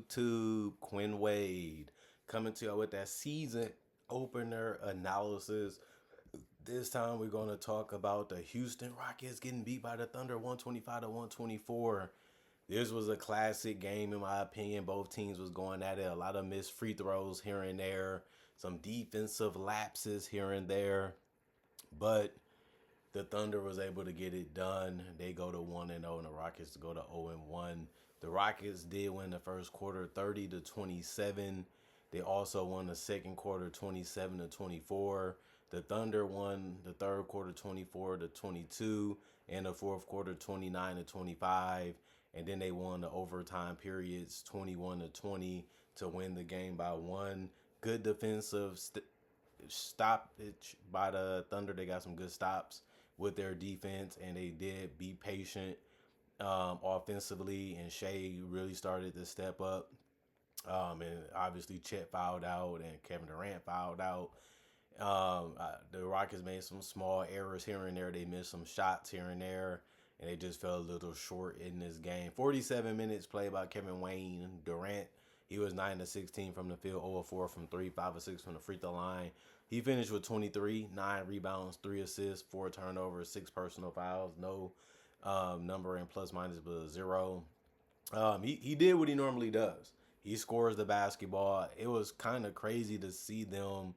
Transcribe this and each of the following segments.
YouTube? Quinn Wade coming to you with that season opener analysis. This time we're going to talk about the Houston Rockets getting beat by the Thunder 125 to 124. This was a classic game in my opinion. Both teams was going at it. A lot of missed free throws here and there, some defensive lapses here and there, but the Thunder was able to get it done. They go to 1-0 and the Rockets go to 0-1. The Rockets did win the first quarter 30-27. They also won the second quarter 27-24. The Thunder won the third quarter 24-22 and the fourth quarter 29-25. And then they won the overtime periods 21-20 to win the game by one. Good defensive stoppage by the Thunder. They got some good stops with their defense, and they did be patient offensively. And Shea really started to step up. And obviously Chet fouled out, and Kevin Durant fouled out. The Rockets made some small errors here and there. They missed some shots here and there, and they just fell a little short in this game. 47 minutes played by Kevin Wayne Durant. He was 9-16 from the field, 0-4 from 3, 5-6 from the free throw line. He finished with 23, 9 rebounds, 3 assists, 4 turnovers, 6 personal fouls. No number in plus minus but a 0. He did what he normally does. He scores the basketball. It was kind of crazy to see them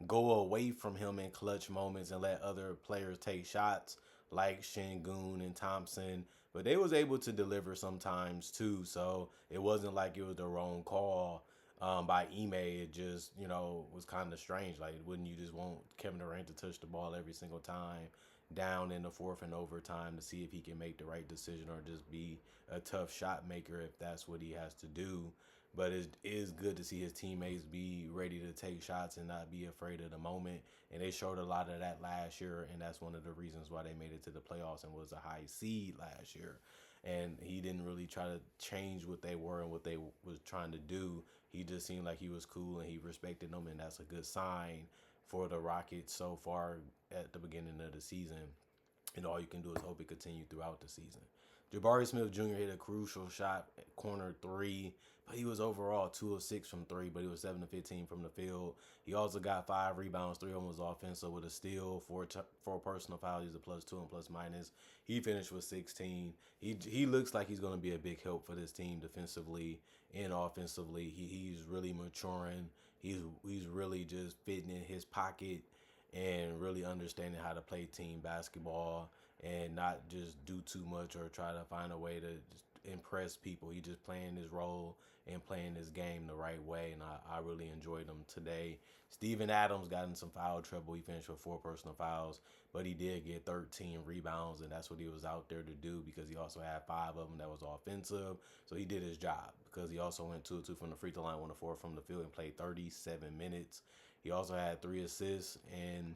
go away from him in clutch moments and let other players take shots like Şengün and Thompson. But they was able to deliver sometimes too. So it wasn't like it was the wrong call by Ime. It just, was kind of strange. Like, wouldn't you just want Kevin Durant to touch the ball every single time down in the fourth and overtime to see if he can make the right decision or just be a tough shot maker if that's what he has to do? But it is good to see his teammates be ready to take shots and not be afraid of the moment. And they showed a lot of that last year, and that's one of the reasons why they made it to the playoffs and was a high seed last year. And he didn't really try to change what they were and what they was trying to do. He just seemed like he was cool and he respected them, and that's a good sign for the Rockets so far at the beginning of the season. And all you can do is hope it continued throughout the season. Jabari Smith Jr. hit a crucial shot at corner 3, but he was overall 2 of 6 from 3, but he was 7 of 15 from the field. He also got 5 rebounds, 3 of them was offensive with a steal, 4 personal fouls. He's a +2 and plus minus. He finished with 16. He looks like he's going to be a big help for this team defensively and offensively. He's really maturing. He's really just fitting in his pocket and really understanding how to play team basketball and not just do too much or try to find a way to just impress people. He just playing his role and playing his game the right way, and I really enjoyed him today. Steven Adams got in some foul trouble. He finished with 4 personal fouls, but he did get 13 rebounds, and that's what he was out there to do because he also had 5 of them that was offensive. So he did his job because he also went 2 of 2 from the free throw line, 1 of 4 from the field, and played 37 minutes. He also had 3 assists, and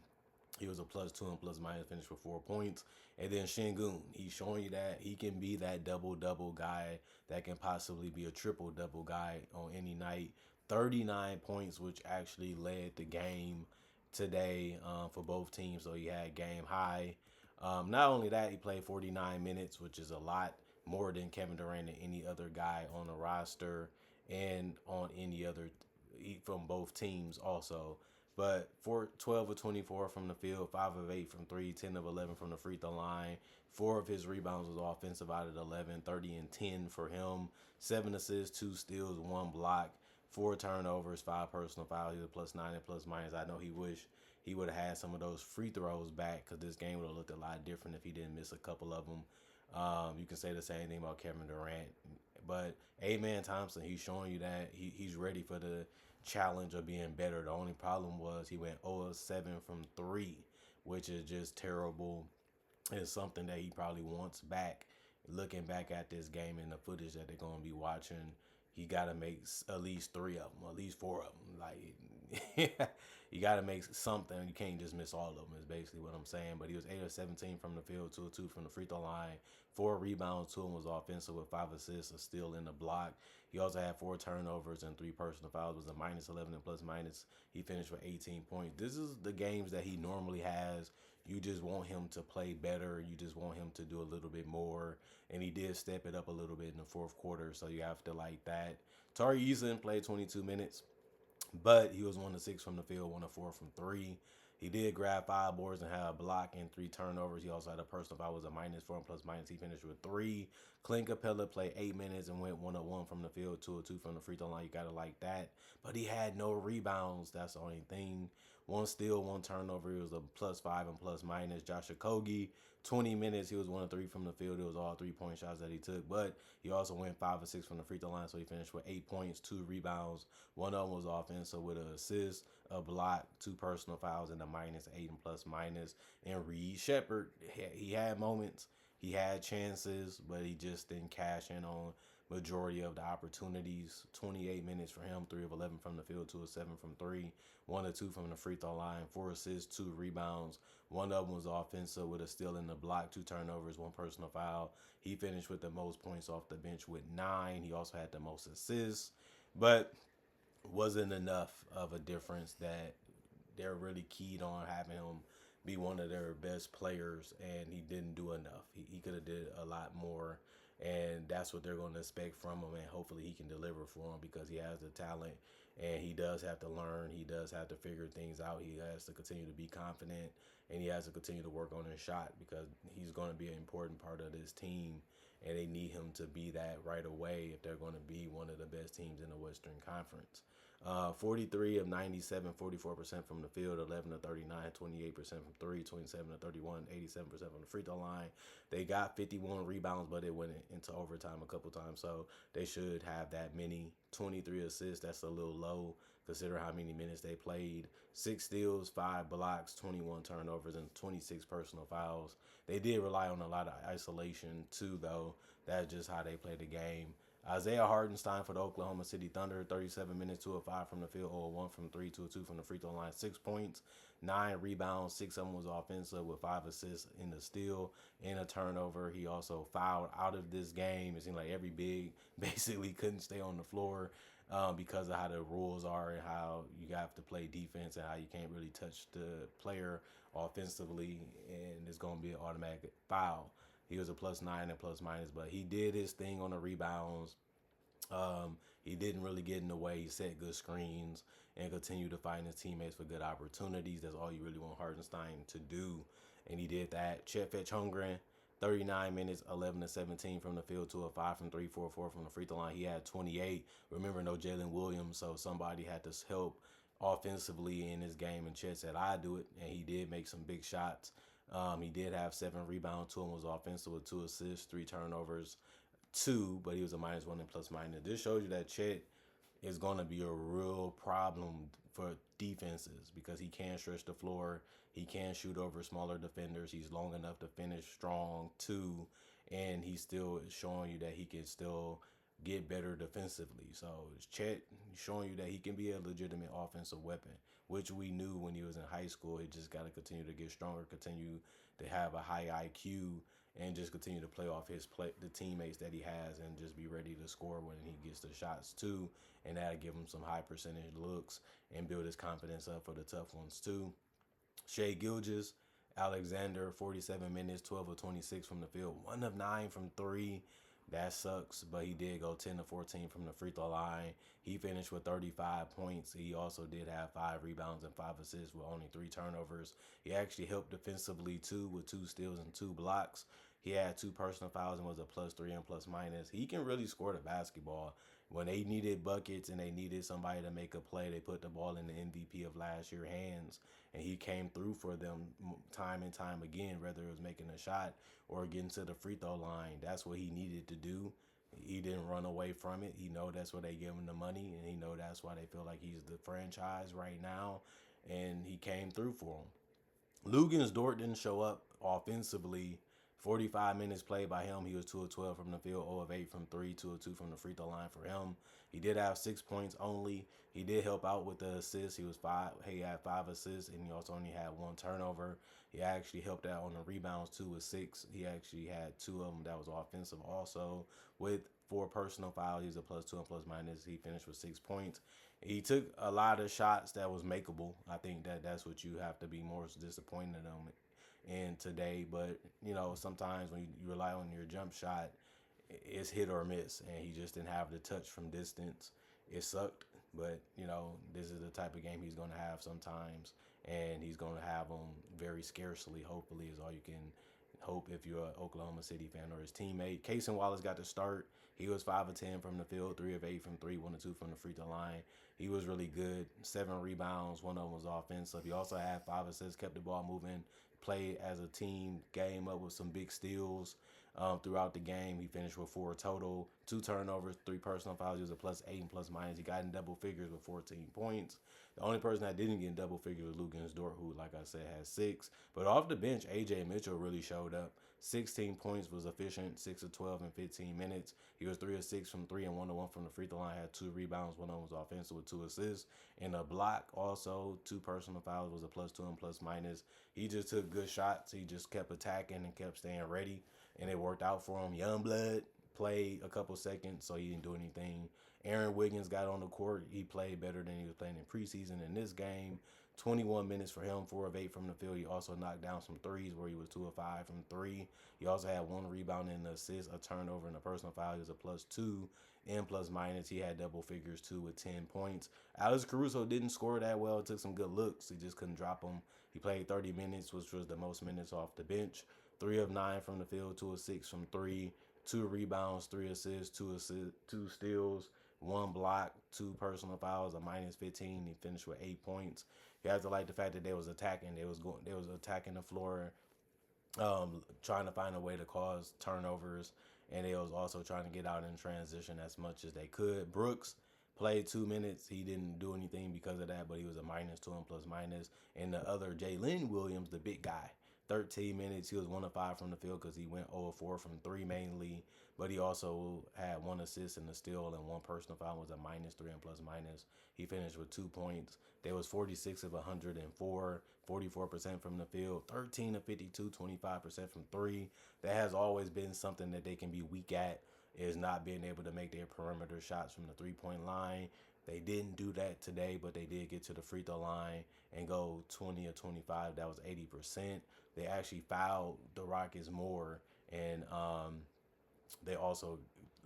he was a +2 and plus minus, finished with 4 points. And then Şengün, he's showing you that he can be that double-double guy that can possibly be a triple-double guy on any night. 39 points, which actually led the game today for both teams. So he had game high. Not only that, he played 49 minutes, which is a lot more than Kevin Durant and any other guy on the roster and on any other from both teams also. But 12 of 24 from the field, 5 of 8 from 3, 10 of 11 from the free throw line. 4 of his rebounds was offensive out of 11, 30 and 10 for him. 7 assists, 2 steals, 1 block, 4 turnovers, 5 personal fouls. He's a +9 and plus minus. I know he wish he would have had some of those free throws back because this game would have looked a lot different if he didn't miss a couple of them. You can say the same thing about Kevin Durant. But Amen Thompson, he's showing you that he's ready for the challenge of being better. The only problem was he went 0 of 7 from 3, which is just terrible. It's something that he probably wants back. Looking back at this game and the footage that they're going to be watching, he got to make at least 3 of them, at least 4 of them. Like, you got to make something. You can't just miss all of them is basically what I'm saying. But he was 8 of 17 from the field, 2 of 2 from the free throw line, 4 rebounds, 2 of them was offensive with 5 assists, a steal in the block. He also had 4 turnovers and 3 personal fouls. Was a -11 and plus minus. He finished with 18 points. This is the games that he normally has You just want him to play better. You just want him to do a little bit more. And he did step it up a little bit in the fourth quarter. So you have to like that. Tari Eason played 22 minutes, but he was 1 of 6 from the field, 1 of 4 from three. He did grab 5 boards and had a block and 3 turnovers. He also had a personal foul, was a -4 and plus minus. He finished with three. Clint Capella played 8 minutes and went 1 of 1 from the field, 2 of 2 from the free throw line. You gotta like that. But he had no rebounds. That's the only thing. 1 steal, 1 turnover. He was a +5 and plus minus. Josh Okogie, 20 minutes. He was 1 of 3 from the field. It was all 3-point shots that he took. But he also went 5 of 6 from the free throw line. So he finished with 8 points, 2 rebounds. One of them was offensive with an assist, a block, 2 personal fouls, and a -8 and plus minus. And Reed Shepherd, he had moments, he had chances, but he just didn't cash in on majority of the opportunities. 28 minutes for him, 3 of 11 from the field, 2 of 7 from three, 1 of 2 from the free throw line, 4 assists, 2 rebounds. One of them was offensive with a steal in the block, 2 turnovers, 1 personal foul. He finished with the most points off the bench with 9. He also had the most assists, but wasn't enough of a difference that they're really keyed on having him be one of their best players, and he didn't do enough. He could have did a lot more, and that's what they're going to expect from him, and hopefully he can deliver for them because he has the talent, and he does have to learn. He does have to figure things out. He has to continue to be confident, and he has to continue to work on his shot because he's going to be an important part of this team, and they need him to be that right away if they're going to be one of the best teams in the Western Conference. 43 of 97, 44% from the field, 11 of 39, 28% from three, 27 of 31, 87% from the free throw line. They got 51 rebounds, but it went into overtime a couple times, so they should have that many. 23 assists, that's a little low considering how many minutes they played. 6 steals, 5 blocks, 21 turnovers, and 26 personal fouls. They did rely on a lot of isolation too, though. That's just how they play the game. Isaiah Hartenstein for the Oklahoma City Thunder, 37 minutes, 2 of 5 from the field, 0 of 1 from three, 2 of 2 from the free throw line, 6 points, 9 rebounds, 6 of them was offensive with 5 assists in the steal and a turnover. He also fouled out of this game. It seemed like every big basically couldn't stay on the floor because of how the rules are and how you have to play defense and how you can't really touch the player offensively, and it's going to be an automatic foul. He was a +9 and plus minus, but he did his thing on the rebounds. He didn't really get in the way. He set good screens and continued to find his teammates for good opportunities. That's all you really want Hartenstein to do, and he did that. Chet Holmgren, 39 minutes, 11 of 17 from the field, 2 of 5 from three, 4 of 4 from the free throw line. He had 28. Remember, no Jalen Williams, so somebody had to help offensively in this game, and Chet said, I do it, and he did make some big shots. He did have 7 rebounds, 2 of them was offensive with 2 assists, 3 turnovers, 2, but he was a -1 and plus minus. This shows you that Chet is going to be a real problem for defenses because he can stretch the floor. He can shoot over smaller defenders. He's long enough to finish strong too, and he still is showing you that he can still get better defensively. So Chet showing you that he can be a legitimate offensive weapon, which we knew when he was in high school. He just got to continue to get stronger, continue to have a high IQ, and just continue to play off the teammates that he has, and just be ready to score when he gets the shots too. And that'll give him some high percentage looks and build his confidence up for the tough ones too. Shai Gilgeous Alexander, 47 minutes, 12 of 26 from the field, 1 of 9 from three. That sucks, but he did go 10 of 14 from the free throw line. He finished with 35 points. He also did have 5 rebounds and 5 assists with only 3 turnovers. He actually helped defensively too with 2 steals and 2 blocks. He had 2 personal fouls and was a +3 and plus minus. He can really score the basketball. When they needed buckets and they needed somebody to make a play, they put the ball in the MVP of last year's hands, and he came through for them time and time again, whether it was making a shot or getting to the free throw line. That's what he needed to do. He didn't run away from it. He know that's where they give him the money, and he know that's why they feel like he's the franchise right now, and he came through for him. Luguentz Dort didn't show up offensively. 45 minutes played by him. He was 2 of 12 from the field, 0 of 8 from three, 2 of 2 from the free throw line for him. He did have 6 points only. He did help out with the assists. He had 5 assists, and he also only had 1 turnover. He actually helped out on the rebounds too with 6. He actually had 2 of them that was offensive also with 4 personal fouls. He's a +2 and plus minus. He finished with 6 points. He took a lot of shots that was makeable. I think that's what you have to be more disappointed on in today. But sometimes when you rely on your jump shot, it's hit or miss, and he just didn't have the touch from distance. It sucked, but this is the type of game he's going to have sometimes, and he's going to have them very scarcely. Hopefully, is all you can hope if you're an Oklahoma City fan or his teammate. Casey Wallace got to start. He was 5 of 10 from the field, 3 of 8 from three, 1 of 2 from the free throw line. He was really good. 7 rebounds, one of them was offensive. He also had 5 assists, kept the ball moving, played as a team, game up with some big steals. Throughout the game, he finished with 4 total, 2 turnovers, 3 personal fouls. He was a +8 and plus minus. He got in double figures with 14 points. The only person that didn't get in double figures was Luguentz Dort, who, like I said, has 6. But off the bench, AJ Mitchell really showed up. 16 points, was efficient, 6 of 12 in 15 minutes. He was 3 of 6 from 3 and 1 of 1 from the free throw line. Had 2 rebounds, one of them was offensive with 2 assists. And a block also, 2 personal fouls, was a +2 and plus minus. He just took good shots. He just kept attacking and kept staying ready, and it worked out for him. Youngblood played a couple seconds, so he didn't do anything. Aaron Wiggins got on the court. He played better than he was playing in preseason. In this game, 21 minutes for him, 4 of 8 from the field. He also knocked down some threes where he was 2 of 5 from 3. He also had 1 rebound and an assist, a turnover, and a personal foul. He was a +2 and plus minus. He had double figures too with 10 points. Alex Caruso didn't score that well. It took some good looks. He just couldn't drop them. He played 30 minutes, which was the most minutes off the bench. 3 of 9 from the field, 2 of 6 from 3, 2 rebounds, 3 assists, 2 steals, 1 block, 2 personal fouls, a -15. He finished with 8 points. You have to like the fact that they was attacking. They was attacking the floor, trying to find a way to cause turnovers, and they was also trying to get out in transition as much as they could. Brooks played 2 minutes. He didn't do anything because of that, but he was a -2 and plus minus. And the other, Jalen Williams, the big guy, 13 minutes. He was 1 of 5 from the field because he went 0 of 4 from 3 mainly. But he also had 1 assist and a steal, and 1 personal foul, was a -3 and plus minus. He finished with 2 points. They was 46 of 104, 44% from the field, 13 of 52, 25% from 3. That has always been something that they can be weak at, is not being able to make their perimeter shots from the 3-point line. They didn't do that today, but they did get to the free throw line and go 20 or 25. That was 80%. They actually fouled the Rockets more, and they also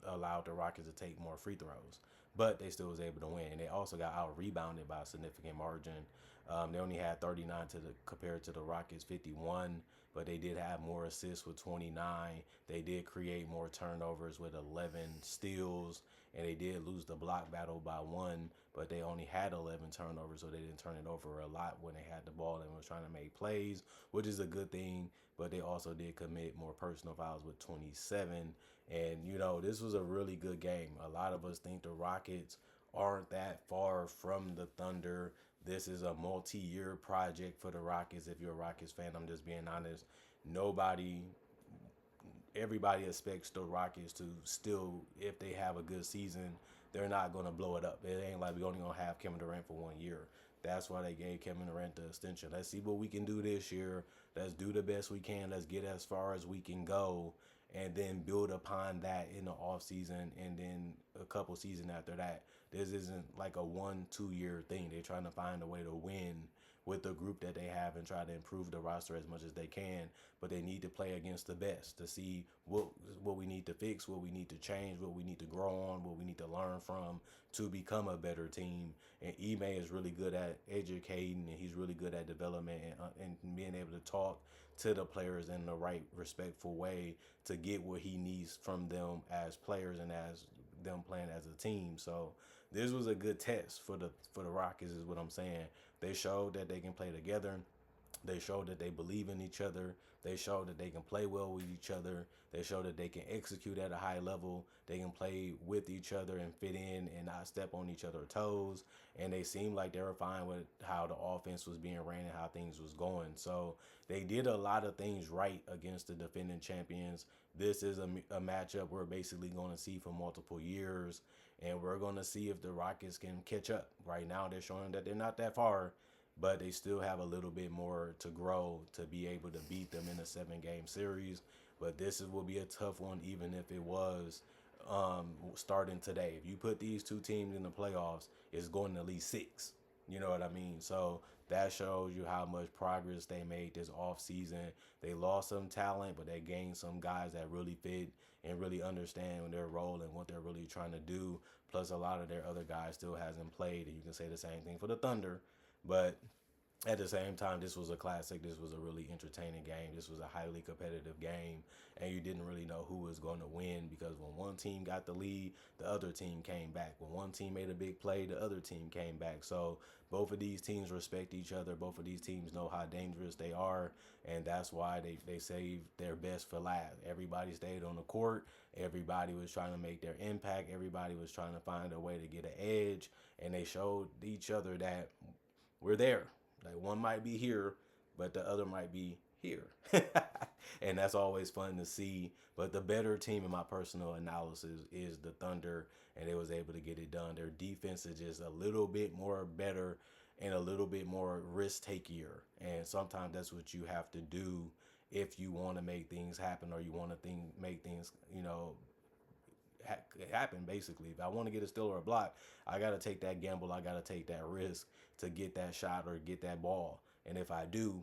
allowed the Rockets to take more free throws. But they still was able to win. And they also got out-rebounded by a significant margin. They only had 39 compared to the Rockets' 51, but they did have more assists with 29. They did create more turnovers with 11 steals, and they did lose the block battle by 1, but they only had 11 turnovers, so they didn't turn it over a lot when they had the ball and was trying to make plays, which is a good thing. But they also did commit more personal fouls with 27. And, this was a really good game. A lot of us think the Rockets aren't that far from the Thunder. This is a multi-year project for the Rockets. If you're a Rockets fan, I'm just being honest. Everybody expects the Rockets to still, if they have a good season, they're not going to blow it up. It ain't like we only going to have Kevin Durant for 1 year. That's why they gave Kevin Durant the extension. Let's see what we can do this year. Let's do the best we can. Let's get as far as we can go, and then build upon that in the offseason, and then a couple seasons after that. This isn't like a 1-2 year thing. They're trying to find a way to win with the group that they have and try to improve the roster as much as they can. But they need to play against the best to see what we need to fix, what we need to change, what we need to grow on, what we need to learn from to become a better team. And Ime is really good at educating, and he's really good at development and being able to talk to the players in the right respectful way to get what he needs from them as players and as them playing as a team. So this was a good test for the Rockets, is what I'm saying. They showed that they can play together. They showed that they believe in each other. They showed that they can play well with each other. They showed that they can execute at a high level. They can play with each other and fit in and not step on each other's toes. And they seemed like they were fine with how the offense was being ran and how things was going. So they did a lot of things right against the defending champions. This is a matchup we're basically going to see for multiple years. And we're going to see if the Rockets can catch up. Right now, they're showing that they're not that far, but they still have a little bit more to grow to be able to beat them in a 7-game series. But will be a tough one, even if it was starting today. If you put these two teams in the playoffs, it's going to at least 6. You know what I mean? So that shows you how much progress they made this off season. They lost some talent, but they gained some guys that really fit and really understand their role and what they're really trying to do. Plus, a lot of their other guys still hasn't played, and you can say the same thing for the Thunder. But at the same time, this was a classic. This was a really entertaining game. This was a highly competitive game, and you didn't really know who was going to win because when one team got the lead, the other team came back. When one team made a big play, the other team came back. So both of these teams respect each other. Both of these teams know how dangerous they are, and that's why they saved their best for last. Everybody stayed on the court. Everybody was trying to make their impact. Everybody was trying to find a way to get an edge, and they showed each other that we're there. Like one might be here, but the other might be here. And that's always fun to see. But the better team in my personal analysis is the Thunder, and they was able to get it done. Their defense is just a little bit more better and a little bit more risk takier. And sometimes that's what you have to do if you want to make things happen or you want to make things, happen basically. If I want to get a steal or a block, I got to take that gamble. I got to take that risk to get that shot or get that ball. And if I do,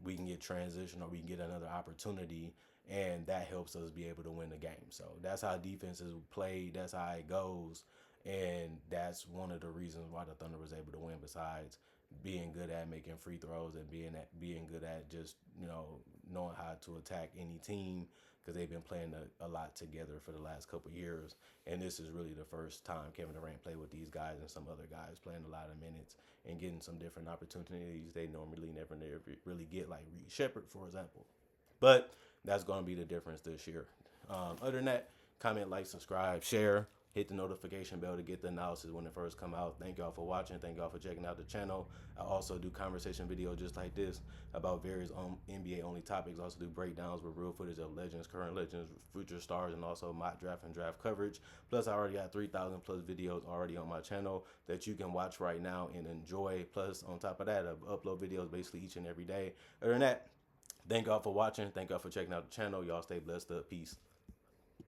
we can get transition or we can get another opportunity, and that helps us be able to win the game. So that's how defense is played. That's how it goes, and that's one of the reasons why the Thunder was able to win. Besides being good at making free throws and being good at just knowing how to attack any team because they've been playing a lot together for the last couple of years. And this is really the first time Kevin Durant played with these guys and some other guys playing a lot of minutes and getting some different opportunities they normally never really get, like Reed Shepherd, for example. But that's going to be the difference this year. Other than that, comment, like, subscribe, share. Hit the notification bell to get the analysis when it first come out. Thank y'all for watching. Thank y'all for checking out the channel. I also do conversation videos just like this about various NBA only topics. I also do breakdowns with real footage of legends, current legends, future stars, and also mock draft and draft coverage. Plus, I already got 3,000 plus videos already on my channel that you can watch right now and enjoy. Plus, on top of that, I upload videos basically each and every day. Other than that, thank y'all for watching. Thank y'all for checking out the channel. Y'all stay blessed up. Peace.